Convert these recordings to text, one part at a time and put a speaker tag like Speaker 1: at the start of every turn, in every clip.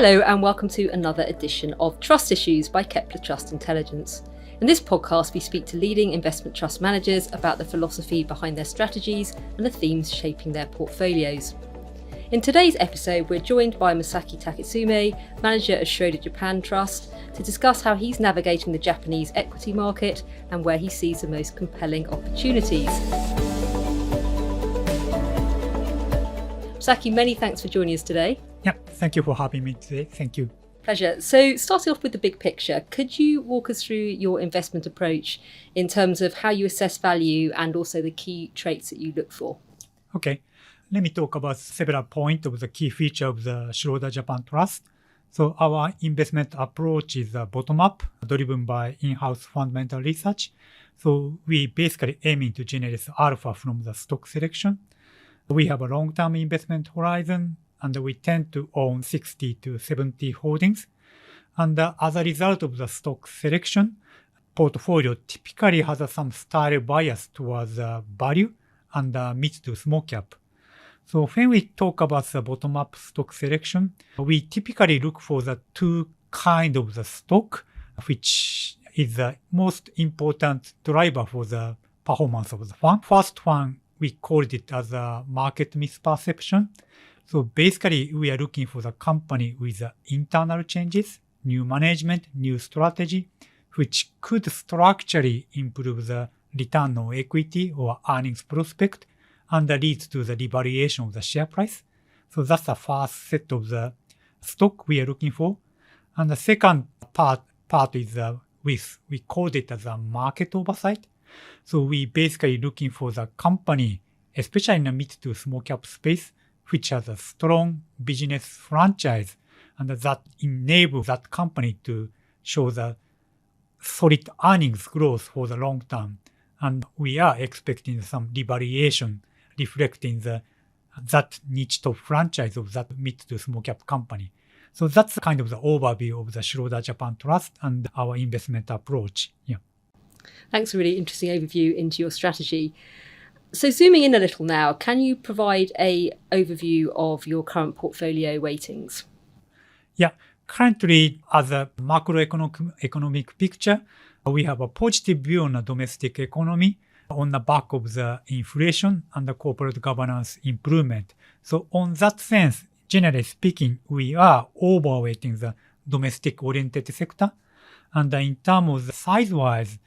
Speaker 1: Hello and welcome to another edition of Trust Issues by Kepler Trust Intelligence. In this podcast, we speak to leading investment trust managers about the philosophy behind their strategies and the themes shaping their portfolios. In today's episode, we're joined by Masaki Taketsume, manager at Schroder Japan Trust, to discuss how he's navigating the Japanese equity market and where he sees the most compelling opportunities. Masaki, many thanks for joining us today.
Speaker 2: Yeah, thank you for having me today. Thank you.
Speaker 1: Pleasure. So starting off with the big picture, could you walk us through your investment approach in terms of how you assess value and also the key traits that you look for?
Speaker 2: Okay, let me talk about several points of the key feature of the Schroder Japan Trust. So our investment approach is bottom-up, driven by in-house fundamental research. So we basically aiming to generate alpha from the stock selection. We have a long-term investment horizon, and we tend to own 60 to 70 holdings. And as a result of the stock selection, portfolio typically has some style bias towards value and mid to small cap. So when we talk about the bottom-up stock selection, we typically look for the two kinds of the stock, which is the most important driver for the performance of the fund. First one, we called it as a market misperception. So basically, we are looking for the company with internal changes, new management, new strategy, which could structurally improve the return on equity or earnings prospect and lead to the revaluation of the share price. So that's the first set of the stock we are looking for. And the second part is we called it as a market oversight. So we basically looking for the company, especially in the mid to small cap space, which has a strong business franchise and that enables that company to show the solid earnings growth for the long term. And we are expecting some revaluation reflecting that niche top franchise of that mid to small cap company. So that's kind of the overview of the Schroder Japan Trust and our investment approach. Yeah.
Speaker 1: Thanks for a really interesting overview into your strategy. So zooming in a little now, can you provide an overview of your current portfolio weightings?
Speaker 2: Yeah, currently as a macroeconomic picture, we have a positive view on the domestic economy on the back of the inflation and the corporate governance improvement. So on that sense, generally speaking, we are overweighting the domestic-oriented sector. And in terms of the size-wise,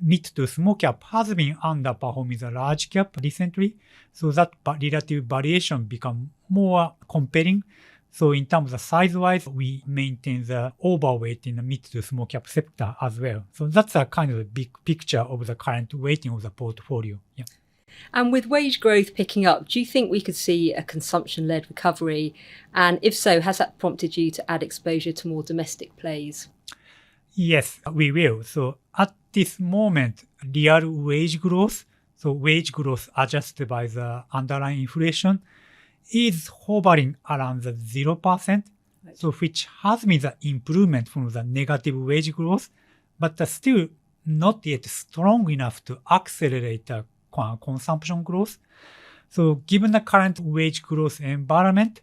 Speaker 2: mid to small cap has been underperforming the large cap recently, so that relative variation become more compelling. So in terms of size-wise, we maintain the overweight in the mid to small cap sector as well. So that's a kind of a big picture of the current weighting of the portfolio. Yeah.
Speaker 1: And with wage growth picking up, do you think we could see a consumption-led recovery? And if so, has that prompted you to add exposure to more domestic plays?
Speaker 2: Yes, we will. So at this moment, real wage growth, so wage growth adjusted by the underlying inflation, is hovering around the 0%, right. So which has been the improvement from the negative wage growth, but still not yet strong enough to accelerate the consumption growth. So given the current wage growth environment,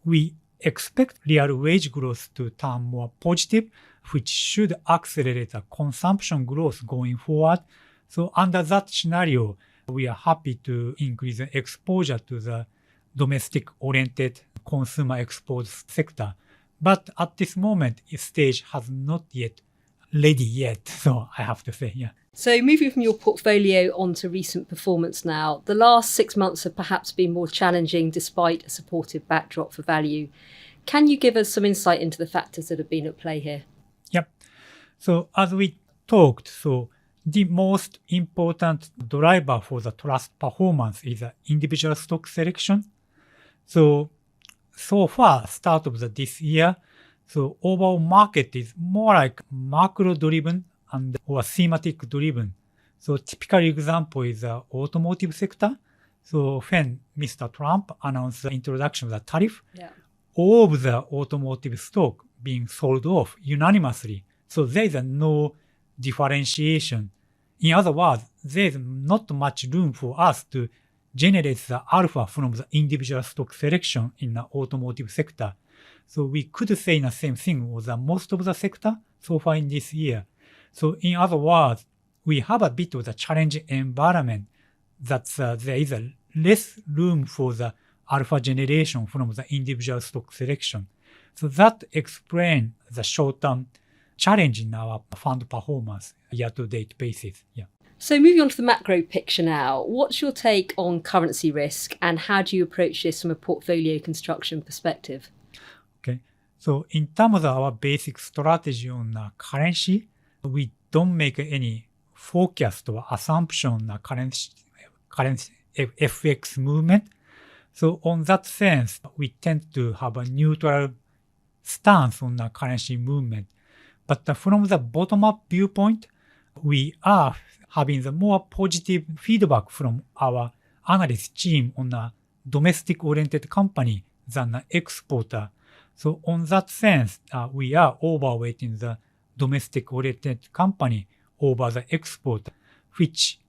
Speaker 2: we expect real wage growth to turn more positive, which should accelerate the consumption growth going forward. So under that scenario, we are happy to increase the exposure to the domestic-oriented consumer exposed sector. But at this moment, stage has not yet ready yet, so I have to say, yeah.
Speaker 1: So moving from your portfolio onto recent performance now, the last 6 months have perhaps been more challenging despite a supportive backdrop for value. Can you give us some insight into the factors that have been at play here?
Speaker 2: Yep. So as we talked, so the most important driver for the trust performance is the individual stock selection. So far, start of this year, so overall market is more like macro-driven and or thematic-driven. So typical example is the automotive sector. So when Mr. Trump announced the introduction of the tariff, all of the automotive stock being sold off unanimously. So there is no differentiation. In other words, there is not much room for us to generate the alpha from the individual stock selection in the automotive sector. So we could say the same thing with most of the sector so far in this year. So in other words, we have a bit of the challenging environment that there is a less room for the alpha generation from the individual stock selection. So that explains the short-term challenge in our fund performance year-to-date basis. Yeah.
Speaker 1: So moving on to the macro picture now, what's your take on currency risk and how do you approach this from a portfolio construction perspective?
Speaker 2: Okay. So in terms of our basic strategy on currency, we don't make any forecast or assumption on currency FX movement. So on that sense, we tend to have a neutral stance on the currency movement. But from the bottom-up viewpoint, we are having the more positive feedback from our analyst team on a domestic-oriented company than an exporter. So on that sense, we are overweighting the domestic-oriented company over the exporter, which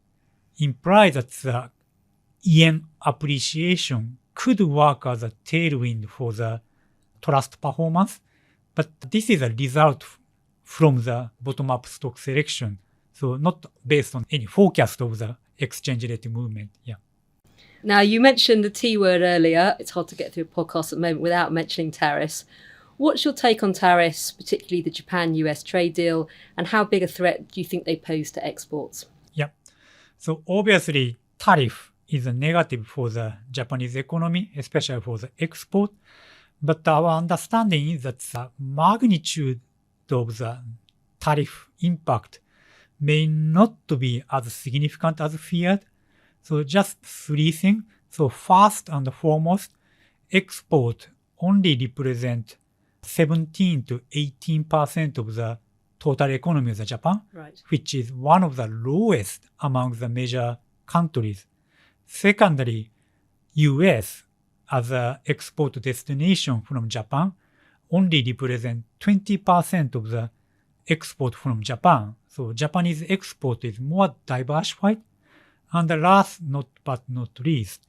Speaker 2: implies that the yen appreciation could work as a tailwind for the trust performance. But this is a result from the bottom-up stock selection. So not based on any forecast of the exchange rate movement. Yeah.
Speaker 1: Now, you mentioned the T word earlier. It's hard to get through a podcast at the moment without mentioning tariffs. What's your take on tariffs, particularly the Japan-US trade deal, and how big a threat do you think they pose to exports?
Speaker 2: Yeah. So obviously, tariff is a negative for the Japanese economy, especially for the export. But our understanding is that the magnitude of the tariff impact may not be as significant as feared. So just three things. So first and foremost, export only represent 17 to 18% of the total economy of Japan,
Speaker 1: Right.
Speaker 2: which is one of the lowest among the major countries. Secondly, US as an export destination from Japan only represent 20% of the export from Japan. So Japanese export is more diversified. And the last but not least,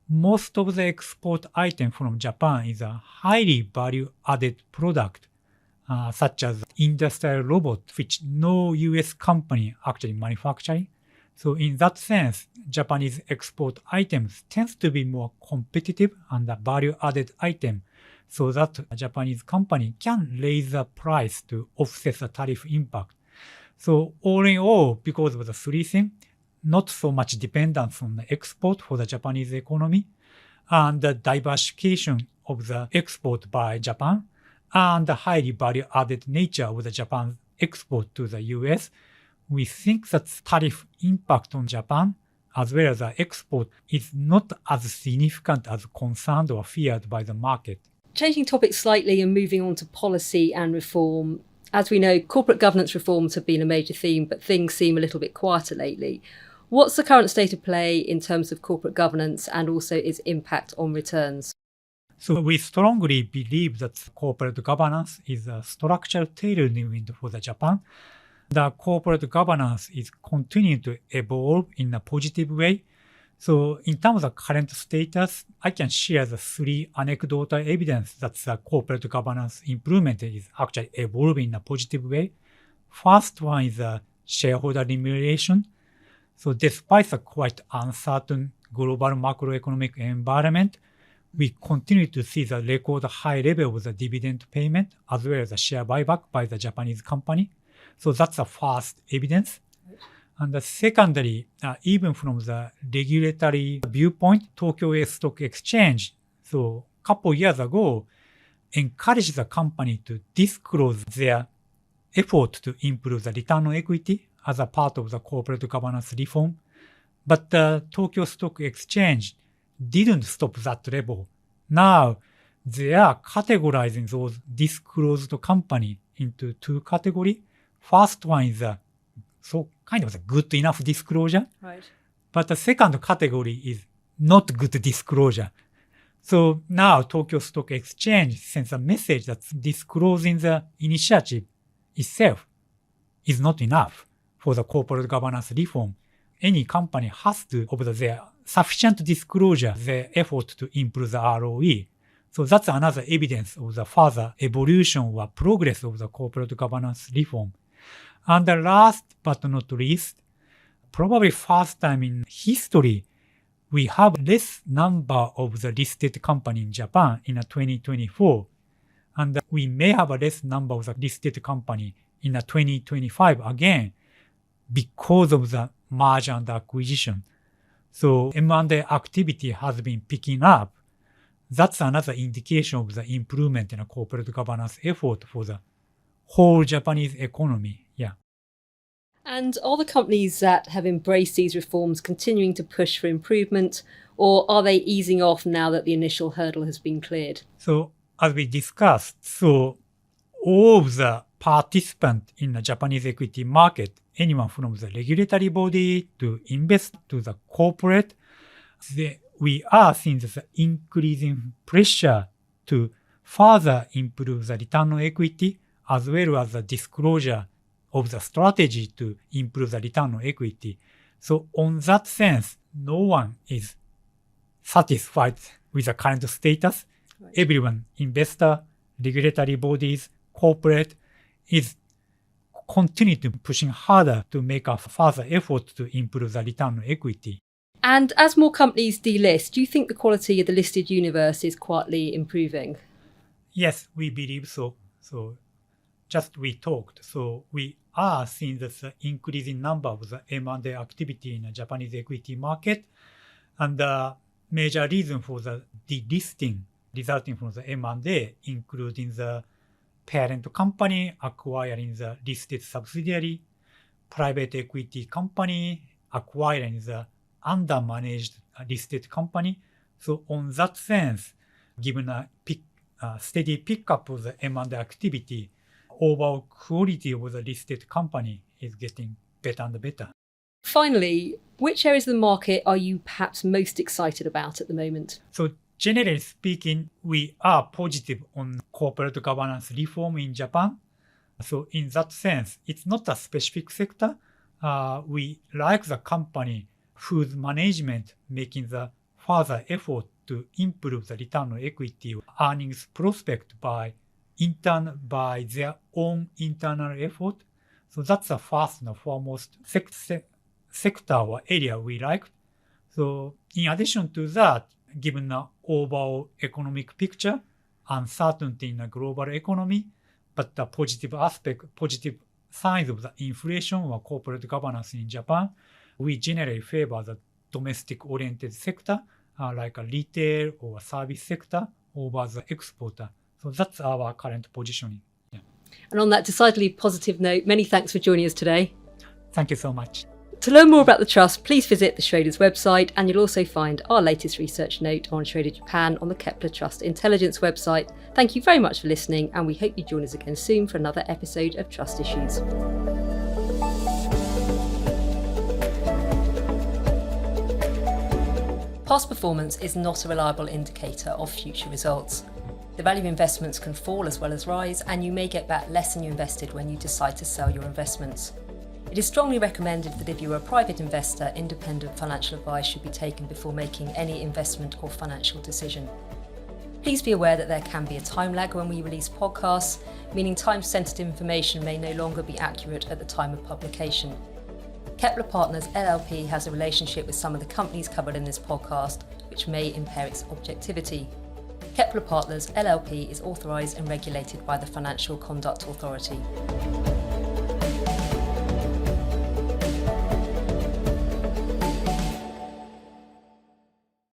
Speaker 2: most of the export item from Japan is a highly value-added product, such as industrial robot, which no US company actually manufacturing. So in that sense, Japanese export items tends to be more competitive and a value-added item, so that a Japanese company can raise the price to offset the tariff impact. So all in all, because of the three things, not so much dependence on the export for the Japanese economy, and the diversification of the export by Japan, and the highly value-added nature of the Japan export to the US, we think that tariff impact on Japan as well as the export is not as significant as concerned or feared by the market.
Speaker 1: Changing topics slightly and moving on to policy and reform. As we know, corporate governance reforms have been a major theme, but things seem a little bit quieter lately. What's the current state of play in terms of corporate governance and also its impact on returns?
Speaker 2: So we strongly believe that corporate governance is a structural tailwind for the Japan. The corporate governance is continuing to evolve in a positive way. So in terms of current status, I can share the three anecdotal evidence that the corporate governance improvement is actually evolving in a positive way. First one is shareholder remuneration. So despite the quite uncertain global macroeconomic environment, we continue to see the record high level of the dividend payment as well as the share buyback by the Japanese company. So that's the first evidence. And secondly, even from the regulatory viewpoint, Tokyo Stock Exchange, so a couple of years ago, encouraged the company to disclose their effort to improve the return on equity as a part of the corporate governance reform. But the Tokyo Stock Exchange didn't stop that level. Now, they are categorizing those disclosed company into two categories. First one is so kind of a good enough disclosure.
Speaker 1: Right.
Speaker 2: But the second category is not good disclosure. So now Tokyo Stock Exchange sends a message that disclosing the initiative itself is not enough for the corporate governance reform. Any company has to, of their sufficient disclosure, their effort to improve the ROE. So that's another evidence of the further evolution or progress of the corporate governance reform. And the last but not least, probably first time in history, we have less number of the listed company in Japan in 2024. And we may have a less number of the listed company in 2025 again because of the merger and acquisition. So M&A activity has been picking up. That's another indication of the improvement in a corporate governance effort for the whole Japanese economy. Yeah.
Speaker 1: And are the companies that have embraced these reforms continuing to push for improvement, or are they easing off now that the initial hurdle has been cleared?
Speaker 2: So as we discussed, so all of the participants in the Japanese equity market, anyone from the regulatory body to invest to the corporate, we are seeing the increasing pressure to further improve the return on equity as well as the disclosure of the strategy to improve the return on equity. So on that sense, no one is satisfied with the current status. Right. Everyone, investor, regulatory bodies, corporate, is continue to pushing harder to make a further effort to improve the return on equity.
Speaker 1: And as more companies delist, do you think the quality of the listed universe is quietly improving?
Speaker 2: Yes, we believe so. So just we talked. So we are seeing the increasing number of the M&A activity in the Japanese equity market. And the major reason for the delisting resulting from the M&A, including the parent company acquiring the listed subsidiary, private equity company acquiring the under-managed listed company. So on that sense, given a steady pickup of the M&A activity, overall quality of the listed company is getting better and better.
Speaker 1: Finally, which areas of the market are you perhaps most excited about at the moment?
Speaker 2: So generally speaking, we are positive on corporate governance reform in Japan. So in that sense, it's not a specific sector. We like the company whose management making the further effort to improve the return on equity earnings prospect by their own internal effort. So that's the first and foremost sector or area we like. So in addition to that, given the overall economic picture, uncertainty in the global economy, but the positive signs of the inflation or corporate governance in Japan, we generally favor the domestic-oriented sector, like a retail or service sector, over the exporter. So that's our current positioning. Yeah.
Speaker 1: And on that decidedly positive note, many thanks for joining us today.
Speaker 2: Thank you so much.
Speaker 1: To learn more about the Trust, please visit the Schroders website, and you'll also find our latest research note on Schroder Japan on the Kepler Trust Intelligence website. Thank you very much for listening, and we hope you join us again soon for another episode of Trust Issues. Past performance is not a reliable indicator of future results. The value of investments can fall as well as rise, and you may get back less than you invested when you decide to sell your investments. It is strongly recommended that if you are a private investor, independent financial advice should be taken before making any investment or financial decision. Please be aware that there can be a time lag when we release podcasts, meaning time-sensitive information may no longer be accurate at the time of publication. Kepler Partners LLP has a relationship with some of the companies covered in this podcast, which may impair its objectivity. Kepler Partners LLP is authorised and regulated by the Financial Conduct Authority.